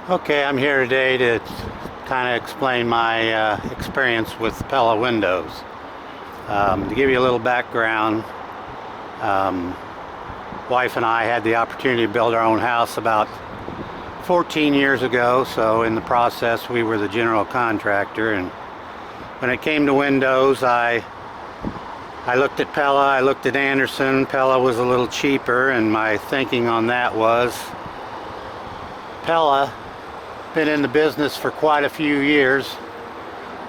Okay, I'm here today to kind of explain my experience with Pella Windows. To give you a little background, um, wife and I had the opportunity to build our own house about 14 years ago, so in the process we were the general contractor, and when it came to windows I looked at Pella, I looked at Anderson. Pella was a little cheaper, and my thinking on that was Pella been in the business for quite a few years.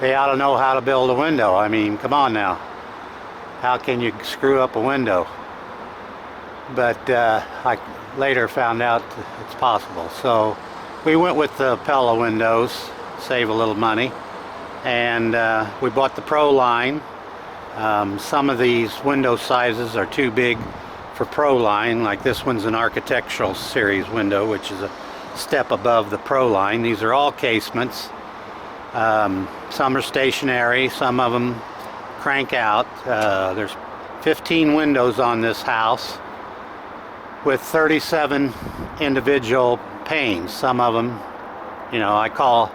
They ought to know how to build a window. I mean, come on now. How can you screw up a window? But I later found out it's possible. So we went with the Pella Windows, save a little money, and we bought the Pro line. Some of these window sizes are too big for Pro line, like this one's an architectural series window, which is a step above the Pro line. These are all casements. Some are stationary, some of them crank out. There's 15 windows on this house with 37 individual panes. Some of them, you know, I call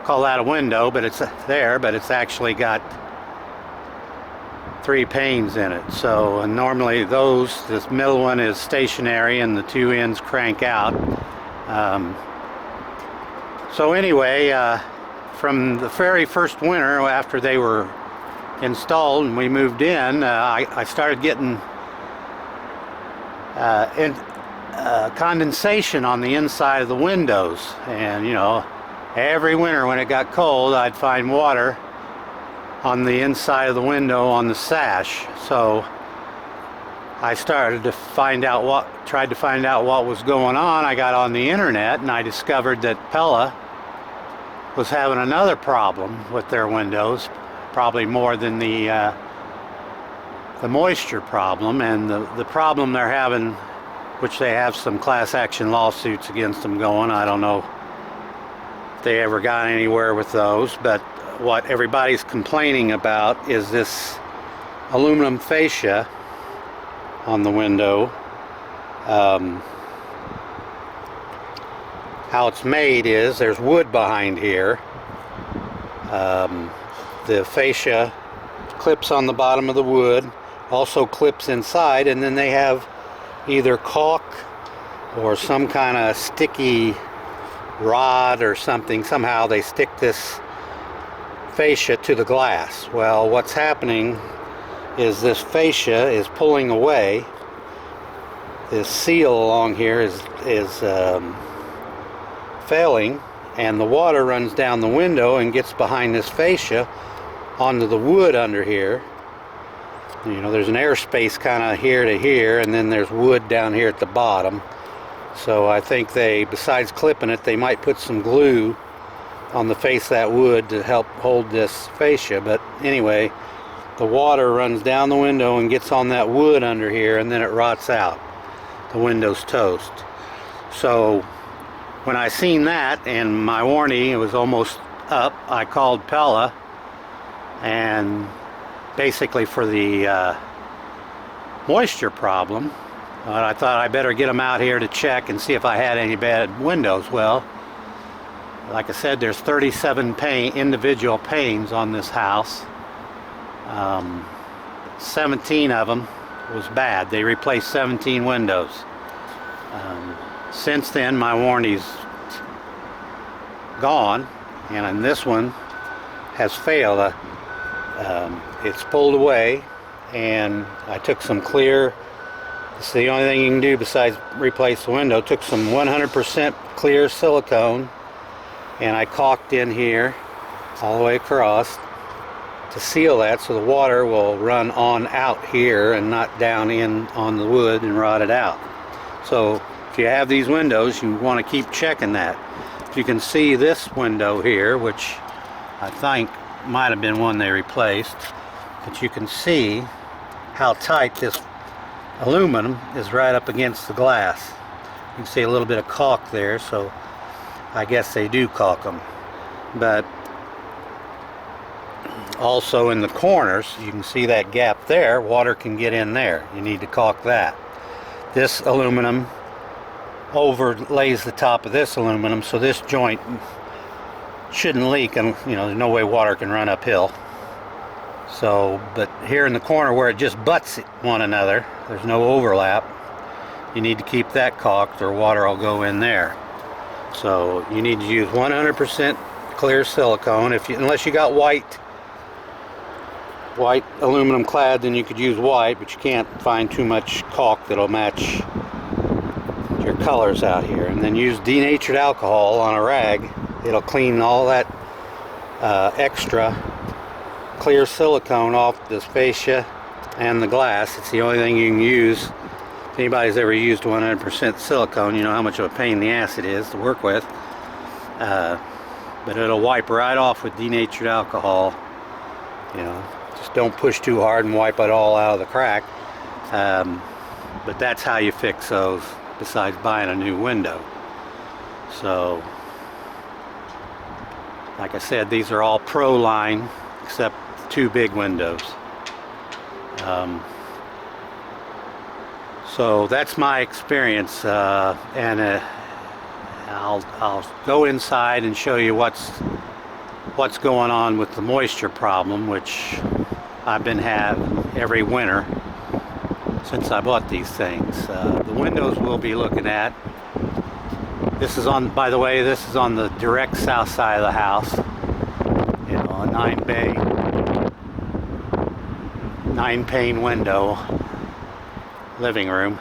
that a window, but it's there, but it's actually got 3 panes in it. So normally this middle one is stationary and the 2 ends crank out. So anyway, from the very first winter after they were installed and we moved in, I started getting condensation on the inside of the windows, and you know, every winter when it got cold I'd find water on the inside of the window on the sash. So I tried to find out what was going on. I got on the internet and I discovered that Pella was having another problem with their windows, probably more than the moisture problem, and the problem they're having, which they have some class action lawsuits against them going. I don't know if they ever got anywhere with those, but what everybody's complaining about is this aluminum fascia on the window. How it's made is there's wood behind here. The fascia clips on the bottom of the wood, also clips inside, and then they have either caulk or some kind of sticky rod or something. Somehow they stick this fascia to the glass. Well, what's happening is this fascia is pulling away. This seal along here is failing, and the water runs down the window and gets behind this fascia onto the wood under here. You know, there's an airspace kind of here to here, and then there's wood down here at the bottom. So I think besides clipping it, they might put some glue on the face of that wood to help hold this fascia. But anyway, the water runs down the window and gets on that wood under here, and then it rots out. The window's toast. So when I seen that and my warranty was almost up, I called Pella, and basically for the moisture problem, I thought I better get them out here to check and see if I had any bad windows. Well, like I said, there's 37 individual panes on this house. 17 of them was bad. They replaced 17 windows. Since then my warranty's gone, and this one has failed. It's pulled away, and I took some clear, this is the only thing you can do besides replace the window, took some 100% clear silicone and I caulked in here all the way across to seal that, so the water will run on out here and not down in on the wood and rot it out. So if you have these windows, you want to keep checking that. You can see this window here, which I think might have been one they replaced, but you can see how tight this aluminum is right up against the glass. You can see a little bit of caulk there, so I guess they do caulk them. But also in the corners, you can see that gap there. Water can get in there. You need to caulk that. This aluminum overlays the top of this aluminum, so this joint shouldn't leak, and there's no way water can run uphill. So, but here in the corner where it just butts one another, there's no overlap. You need to keep that caulked or water will go in there. So you need to use 100% clear silicone. Unless you got white aluminum clad, then you could use white, but you can't find too much caulk that'll match your colors out here. And then use denatured alcohol on a rag. It'll clean all that extra clear silicone off this fascia and the glass. It's the only thing you can use. If anybody's ever used 100% silicone, you know how much of a pain in the ass it is to work with. But it'll wipe right off with denatured alcohol. Just don't push too hard and wipe it all out of the crack. But that's how you fix those, besides buying a new window. So, like I said, these are all Pro line except two big windows. So that's my experience, and I'll go inside and show you what's going on with the moisture problem, which I've been having every winter since I bought these things. The windows we'll be looking at. This is on, by the way, this is on the direct south side of the house. A 9-pane window, living room,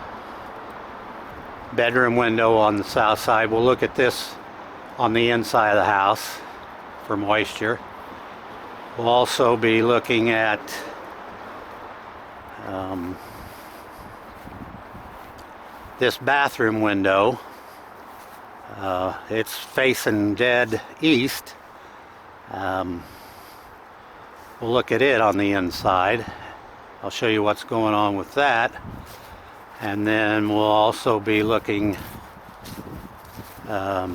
bedroom window on the south side. We'll look at this on the inside of the house for moisture. We'll also be looking at this bathroom window. It's facing dead east. We'll look at it on the inside. I'll show you what's going on with that. And then we'll also be looking at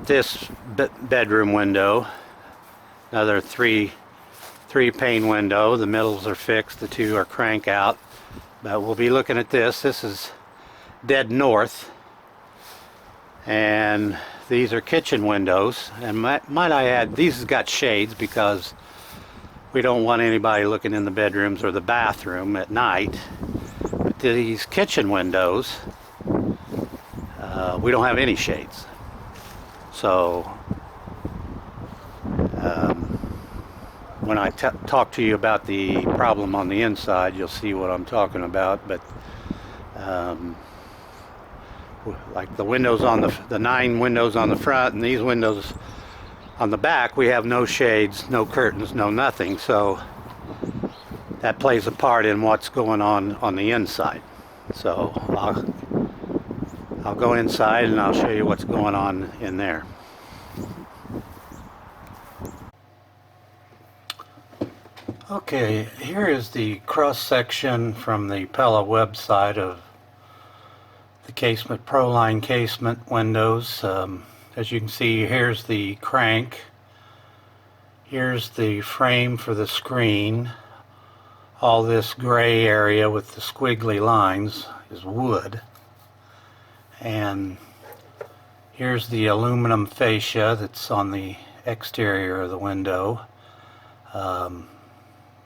this bedroom window. Another three-pane window. The middles are fixed, the two are crank out. But we'll be looking at this. This is dead north. And these are kitchen windows, and might I add, these has got shades because we don't want anybody looking in the bedrooms or the bathroom at night. But these kitchen windows, we don't have any shades. So when I talk to you about the problem on the inside, you'll see what I'm talking about. But like the windows on the 9 windows on the front and these windows on the back, we have no shades, no curtains, no nothing. So that plays a part in what's going on the inside. So I'll go inside and I'll show you what's going on in there. Okay, here is the cross section from the Pella website of the casement, Pro line casement windows. As you can see, here's the crank, here's the frame for the screen. All this gray area with the squiggly lines is wood, and here's the aluminum fascia that's on the exterior of the window.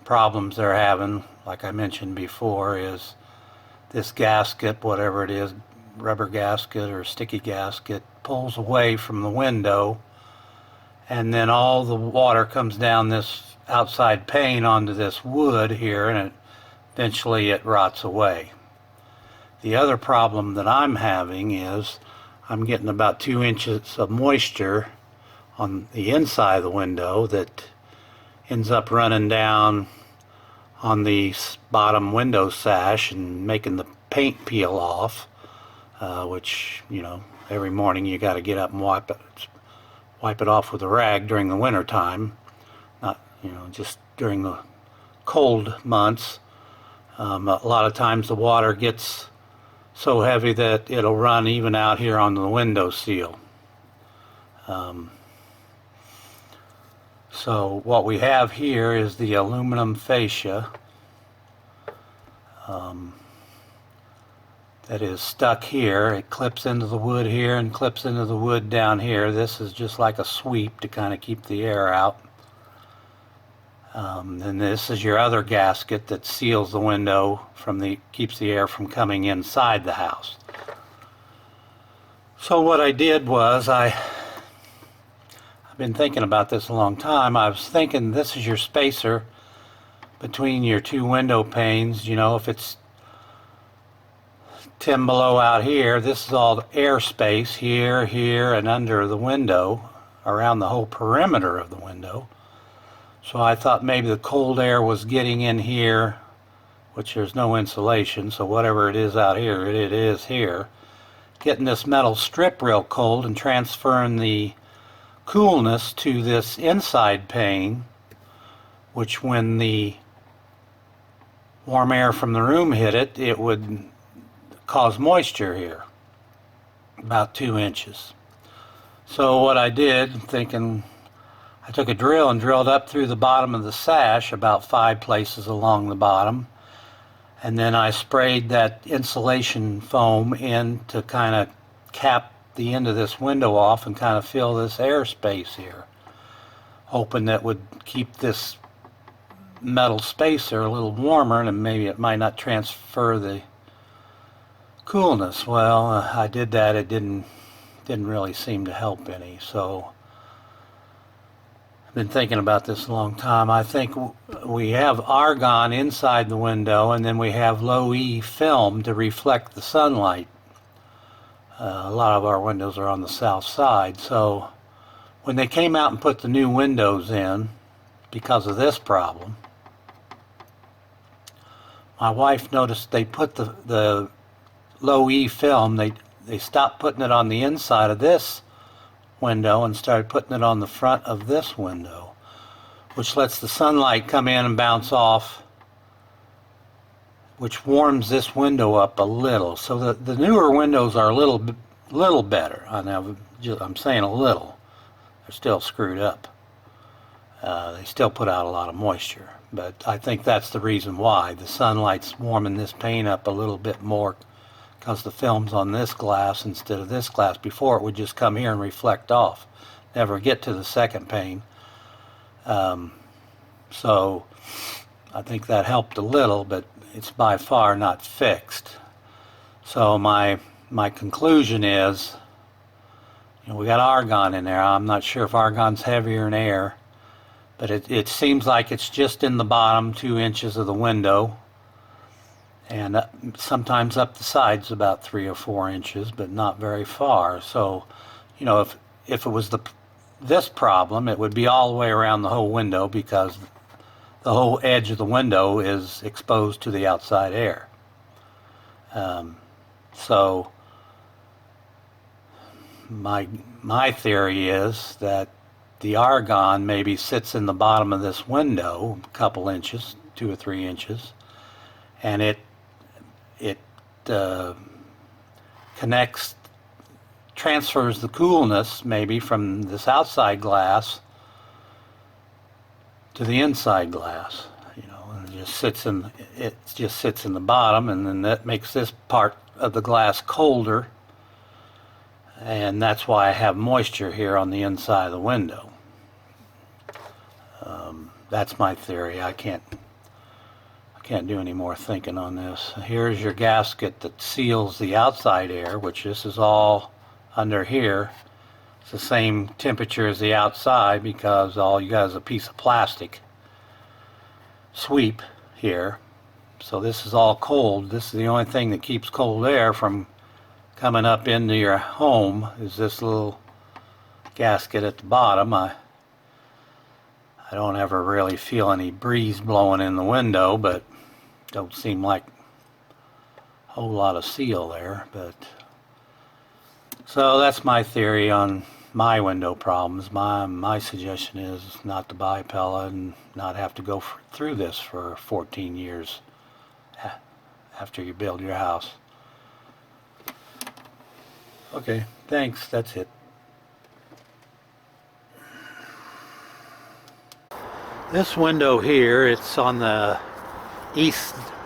Problems they're having, like I mentioned before, is this gasket, whatever it is, rubber gasket or sticky gasket, pulls away from the window, and then all the water comes down this outside pane onto this wood here, and eventually it rots away. The other problem that I'm having is I'm getting about 2 inches of moisture on the inside of the window that ends up running down on the bottom window sash and making the paint peel off, which, every morning you got to get up and wipe it off with a rag during the winter time, not just during the cold months. A lot of times the water gets so heavy that it'll run even out here on the window seal. So what we have here is the aluminum fascia. that is stuck here. It clips into the wood here and clips into the wood down here. This is just like a sweep to kind of keep the air out. And this is your other gasket that seals the window keeps the air from coming inside the house. So what I did was I've been thinking about this a long time. I was thinking this is your spacer between your two window panes. You know, if it's 10 below out here, this is all the air space here, here, and under the window, around the whole perimeter of the window. So I thought maybe the cold air was getting in here, which there's no insulation, so whatever it is out here, it is here. Getting this metal strip real cold and transferring the coolness to this inside pane, which when the warm air from the room hit it, it would cause moisture here, about 2 inches. So what I did, thinking, I took a drill and drilled up through the bottom of the sash about 5 places along the bottom, and then I sprayed that insulation foam in to kind of cap the end of this window off and kind of fill this air space here, hoping that would keep this metal spacer a little warmer and maybe it might not transfer the coolness. Well, I did that. It didn't really seem to help any. So I've been thinking about this a long time. I think we have argon inside the window, and then we have low E film to reflect the sunlight. A lot of our windows are on the south side, so when they came out and put the new windows in because of this problem, my wife noticed they put the low E film, they stopped putting it on the inside of this window and started putting it on the front of this window, which lets the sunlight come in and bounce off, which warms this window up a little. So the newer windows are a little better. I'm saying a little. They're still screwed up. They still put out a lot of moisture, but I think that's the reason why. The sunlight's warming this pane up a little bit more because the film's on this glass instead of this glass. Before, it would just come here and reflect off, never get to the second pane. So I think that helped a little, but it's by far not fixed. So my conclusion is, we got argon in there. I'm not sure if argon's heavier than air, but it seems like it's just in the bottom 2 inches of the window, and sometimes up the sides about 3 or 4 inches, but not very far. So, if it was this problem, it would be all the way around the whole window because the whole edge of the window is exposed to the outside air. So my theory is that the argon maybe sits in the bottom of this window a couple inches, 2 or 3 inches, and it transfers the coolness maybe from this outside glass to the inside glass, and it just sits in the bottom, and then that makes this part of the glass colder, and that's why I have moisture here on the inside of the window. That's my theory. I can't do any more thinking on this. Here's your gasket that seals the outside air, which this is all under here. It's the same temperature as the outside because all you got is a piece of plastic sweep here. So this is all cold. This is the only thing that keeps cold air from coming up into your home is this little gasket at the bottom. I don't ever really feel any breeze blowing in the window, but don't seem like a whole lot of seal there. But so that's my theory on my window problems. My suggestion is not to buy Pella and not have to go through this for 14 years after you build your house. Okay, thanks. That's it. This window here, it's on the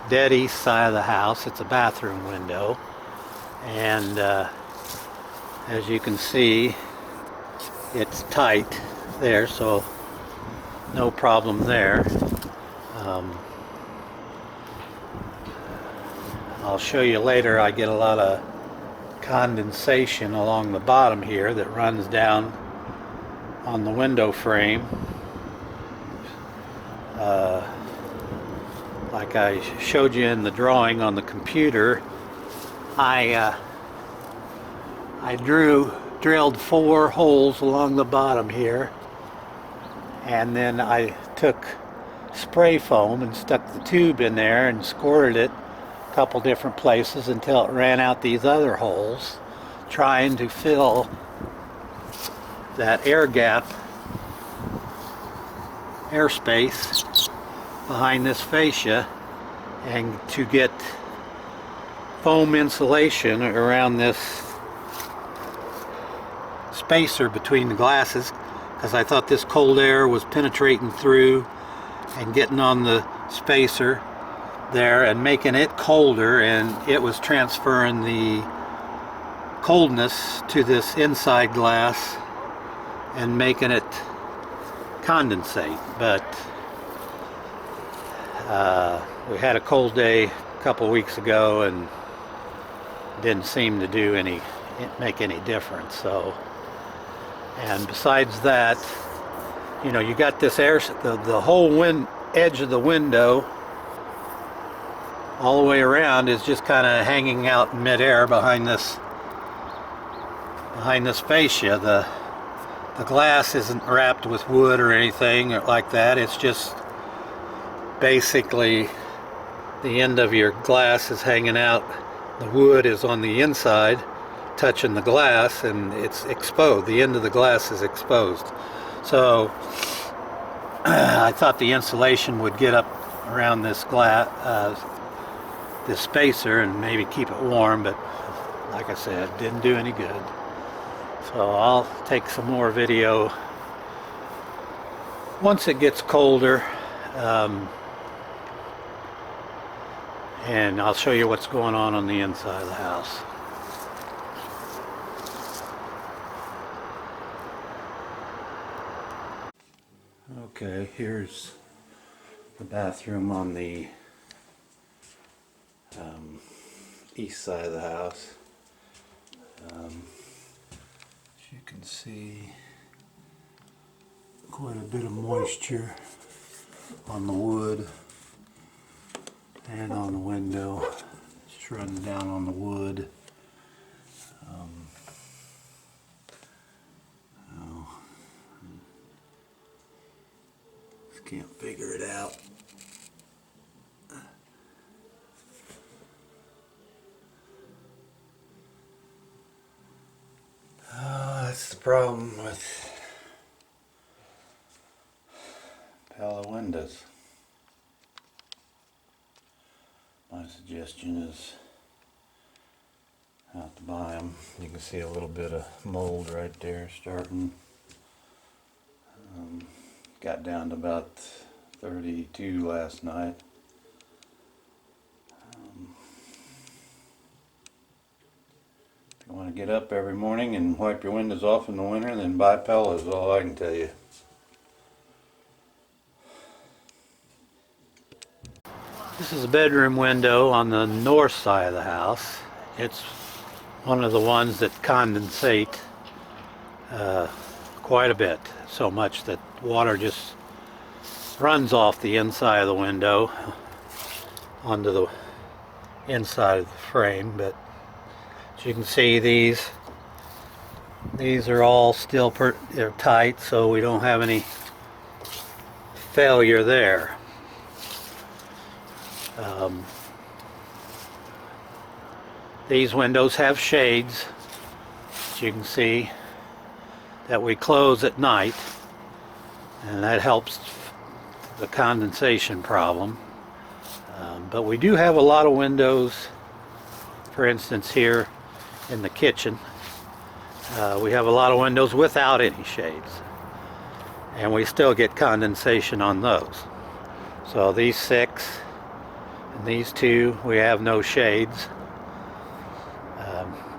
dead east side of the house. It's a bathroom window. and as you can see, it's tight there, so no problem there. I'll show you later. I get a lot of condensation along the bottom here that runs down on the window frame. Like I showed you in the drawing on the computer, I drilled 4 holes along the bottom here, and then I took spray foam and stuck the tube in there and squirted it a couple different places until it ran out these other holes, trying to fill that air gap, airspace behind this fascia, and to get foam insulation around this spacer between the glasses, because I thought this cold air was penetrating through and getting on the spacer there and making it colder, and it was transferring the coldness to this inside glass and making it condensate. But we had a cold day a couple weeks ago and didn't seem to make any difference. So, and besides that, you know, you got this air, the whole edge of the window all the way around is just kind of hanging out in midair behind this fascia. The glass isn't wrapped with wood or anything like that. It's just basically the end of your glass is hanging out. The wood is on the inside touching the glass, and it's exposed. The end of the glass is exposed. So I thought the insulation would get up around this glass, this spacer, and maybe keep it warm, but like I said, it didn't do any good. So I'll take some more video once it gets colder, and I'll show you what's going on the inside of the house. Okay, here's the bathroom on the east side of the house. As you can see, quite a bit of moisture on the wood and on the window. It's running down on the wood. Just can't figure it out. That's the problem with Pella Windows. My suggestion is not to buy them. You can see a little bit of mold right there starting. Got down to about 32 last night. If you want to get up every morning and wipe your windows off in the winter, then buy Pella is all I can tell you. This is a bedroom window on the north side of the house. It's one of the ones that condensate quite a bit, so much that water just runs off the inside of the window onto the inside of the frame. But as you can see, these are all still they're tight, so we don't have any failure there. These windows have shades, as you can see, that we close at night, and that helps the condensation problem. But we do have a lot of windows. For instance, here in the kitchen, we have a lot of windows without any shades, and we still get condensation on those. So these 6 and these 2, we have no shades.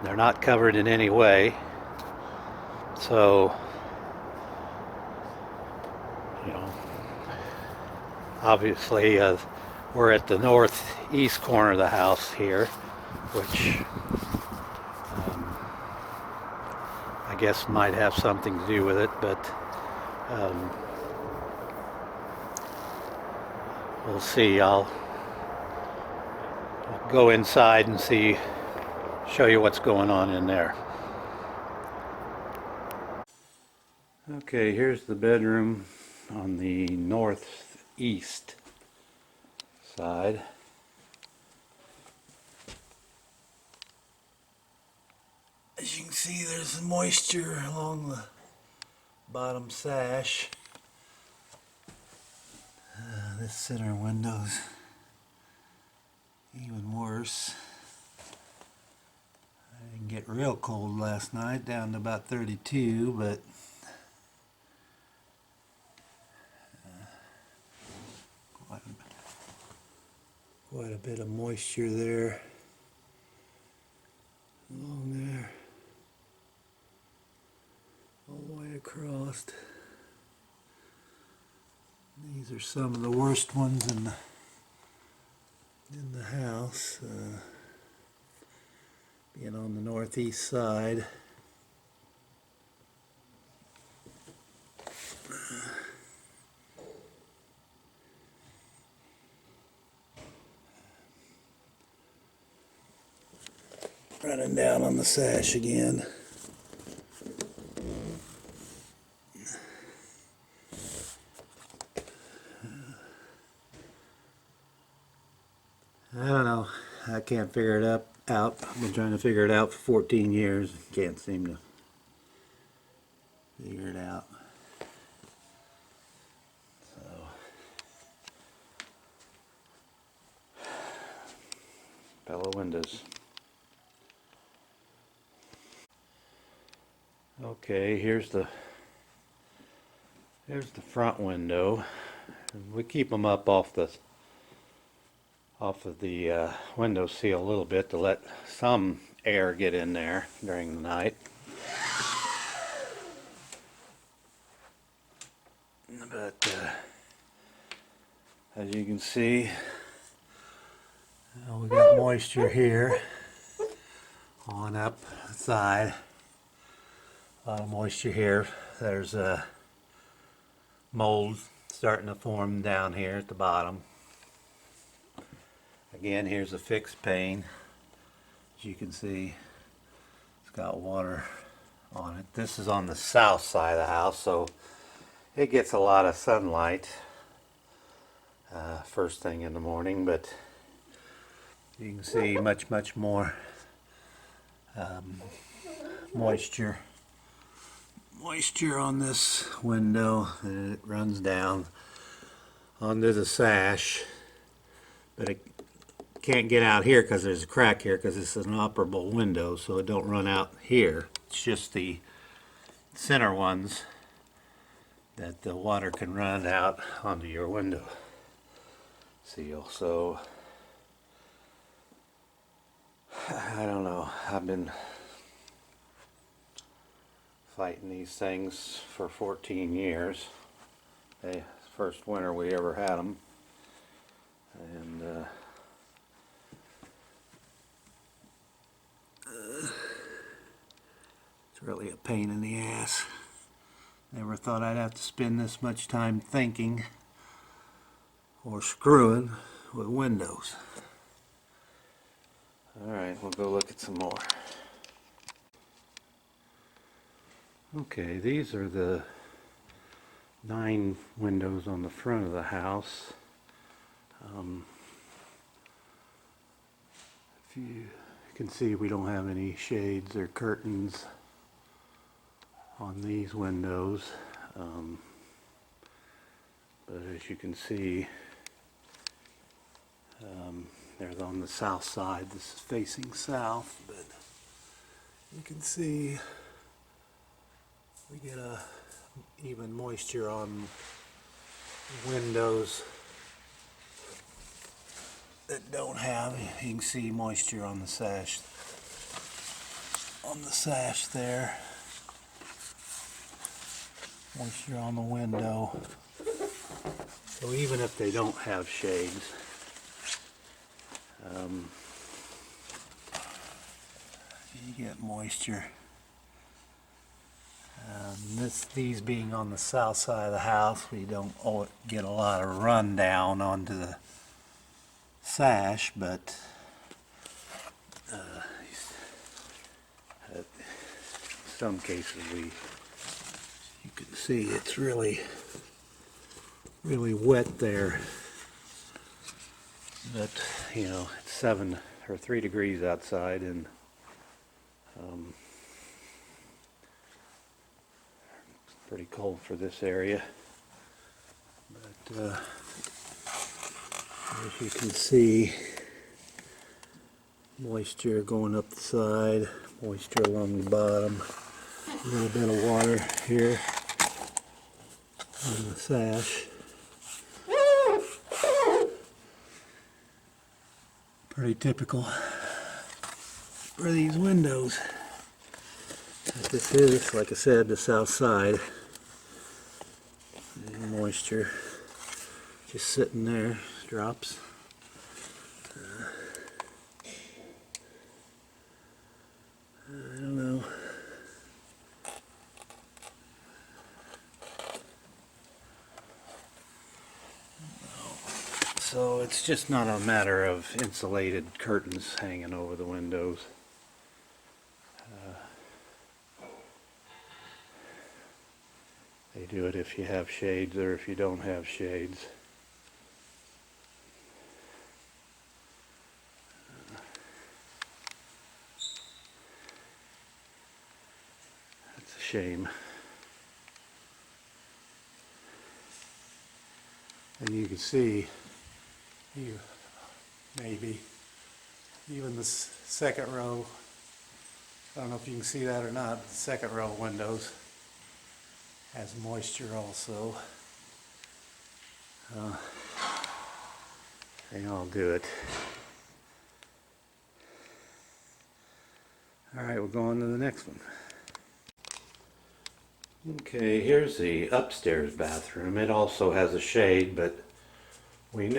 They're not covered in any way. So, you know, obviously we're at the northeast corner of the house here, which I guess might have something to do with it, but we'll see. I'll go inside and show you what's going on in there. Okay, here's the bedroom on the northeast side. As you can see, there's moisture along the bottom sash. This center window's even worse. I didn't get real cold last night, down to about 32, but quite a bit of moisture there, along there, all the way across. These are some of the worst ones in the house, being on the northeast side. Running down on the sash again. I don't know. I can't figure it out. I've been trying to figure it out for 14 years. Can't seem to figure it out. So, Pella Windows. Okay, here's the front window. We keep them up off of the window sill a little bit to let some air get in there during the night. But as you can see, we got moisture here on up the side. A lot of moisture here. There's mold starting to form down here at the bottom. Again, here's a fixed pane. As you can see, it's got water on it. This is on the south side of the house, so it gets a lot of sunlight first thing in the morning, but you can see much more moisture on this window, and it runs down onto the sash, but it can't get out here because there's a crack here because it's an operable window, so it don't run out here. It's just the center ones that the water can run out onto your window seal. So I don't know, I've been fighting these things for 14 years. The first winter we ever had them, and it's really a pain in the ass. Never thought I'd have to spend this much time thinking or screwing with windows. Alright, we'll go look at some more. Okay, these are the 9 windows on the front of the house. If you can see, we don't have any shades or curtains on these windows, but as you can see, there's on the south side. This is facing south, but you can see we get even moisture on windows that don't have. You can see moisture on the sash on the sash there. Moisture on the window. So even if they don't have shades, you get moisture. These being on the south side of the house, we don't get a lot of rundown onto the sash, but in some cases you can see it's really wet there. But you know, it's 7 or 3 degrees outside, and pretty cold for this area. But as you can see, moisture going up the side, moisture along the bottom, a little bit of water here on the sash. Pretty typical for these windows. But this is, like I said, the south side. And moisture just sitting there, drops. I don't know. So it's just not a matter of insulated curtains hanging over the windows. They do it if you have shades or if you don't have shades. That's a shame. And you can see here, maybe even the second row, I don't know if you can see that or not, the second row windows has moisture also. They all do it. Alright, we'll go on to the next one. Okay, here's the upstairs bathroom. It also has a shade, but we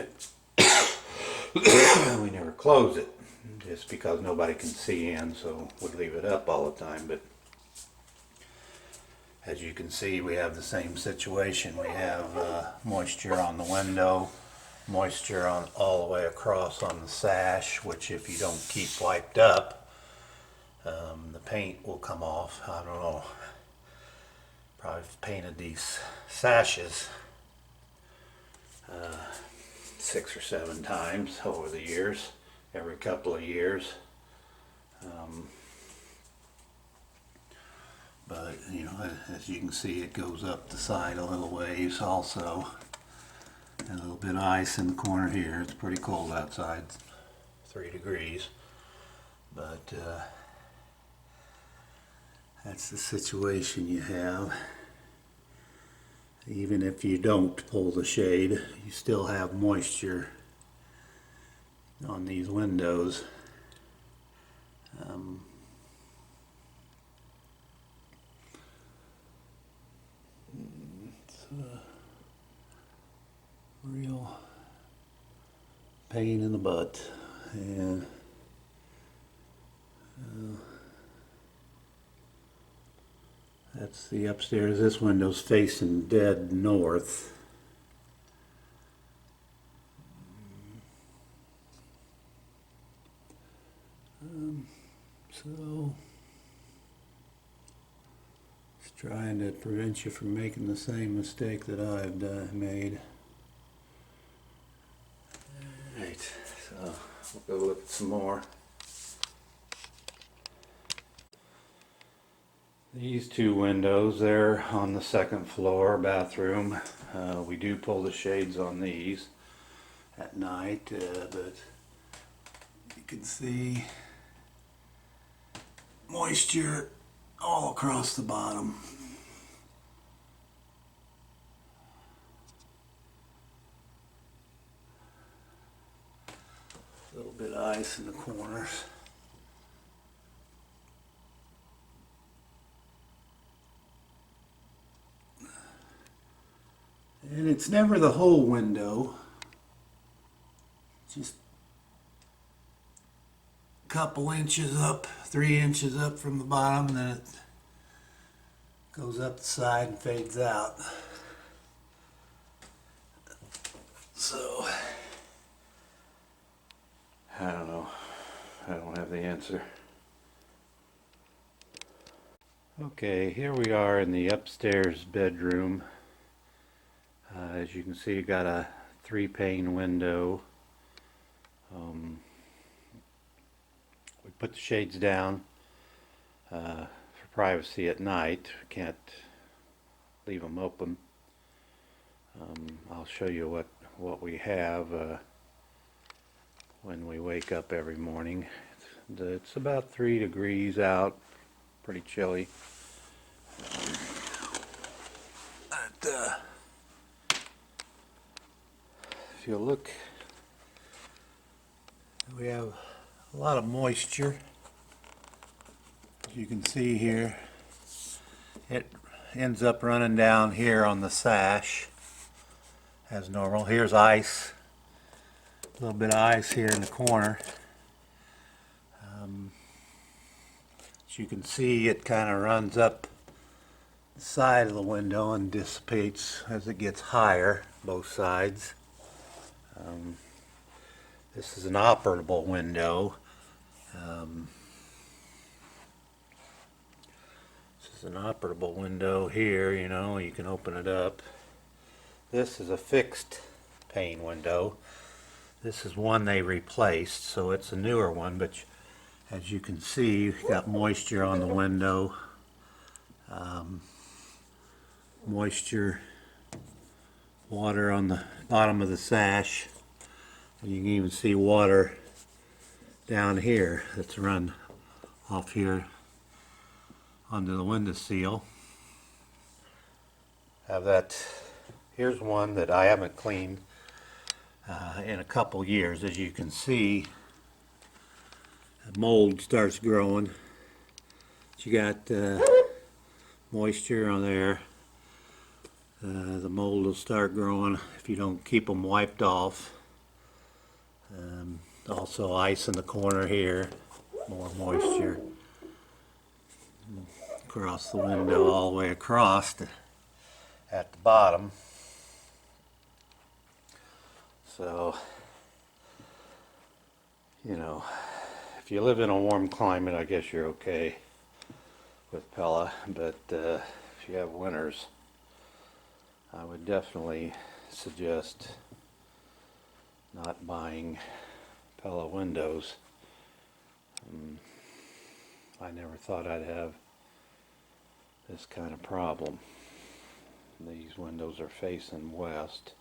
never close it just because nobody can see in, so we leave it up all the time. But as you can see, we have the same situation. We have moisture on the window, moisture on all the way across on the sash, which if you don't keep wiped up, the paint will come off. I don't know. Probably painted these sashes 6 or 7 times over the years, every couple of years. But you know, as you can see, it goes up the side a little ways also. And a little bit of ice in the corner here. It's pretty cold outside, 3 degrees. But that's the situation you have. Even if you don't pull the shade, you still have moisture on these windows. It's a real pain in the butt. And that's the upstairs. This window's facing dead north. So it's trying to prevent you from making the same mistake that I've made. Alright, so we'll go look at some more. These 2 windows, they're on the 2nd floor bathroom. We do pull the shades on these at night, but you can see moisture all across the bottom. A little bit of ice in the corners. And it's never the whole window, just a couple inches up, 3 inches up from the bottom, then it goes up the side and fades out. So, I don't know. I don't have the answer. Okay, here we are in the upstairs bedroom. As you can see, you got a 3-pane window. We put the shades down for privacy at night. Can't leave them open. I'll show you what we have when we wake up every morning. It's about 3 degrees out, pretty chilly. If you look, we have a lot of moisture. As you can see here, it ends up running down here on the sash as normal. Here's ice, a little bit of ice here in the corner. As you can see, it kind of runs up the side of the window and dissipates as it gets higher, both sides. This is an operable window. This is an operable window here, you know, you can open it up. This is a fixed pane window. This is one they replaced, so it's a newer one, but as you can see, you've got moisture on the window. Moisture, water on the bottom of the sash. And you can even see water down here that's run off here onto the window seal. Have that. Here's one that I haven't cleaned in a couple years. As you can see, mold starts growing. You got moisture on there. The mold will start growing if you don't keep them wiped off. Also ice in the corner here, more moisture across the window all the way across at the bottom. So, you know, if you live in a warm climate, I guess you're okay with Pella, but if you have winters, I would definitely suggest not buying Pella Windows. I never thought I'd have this kind of problem. These windows are facing west.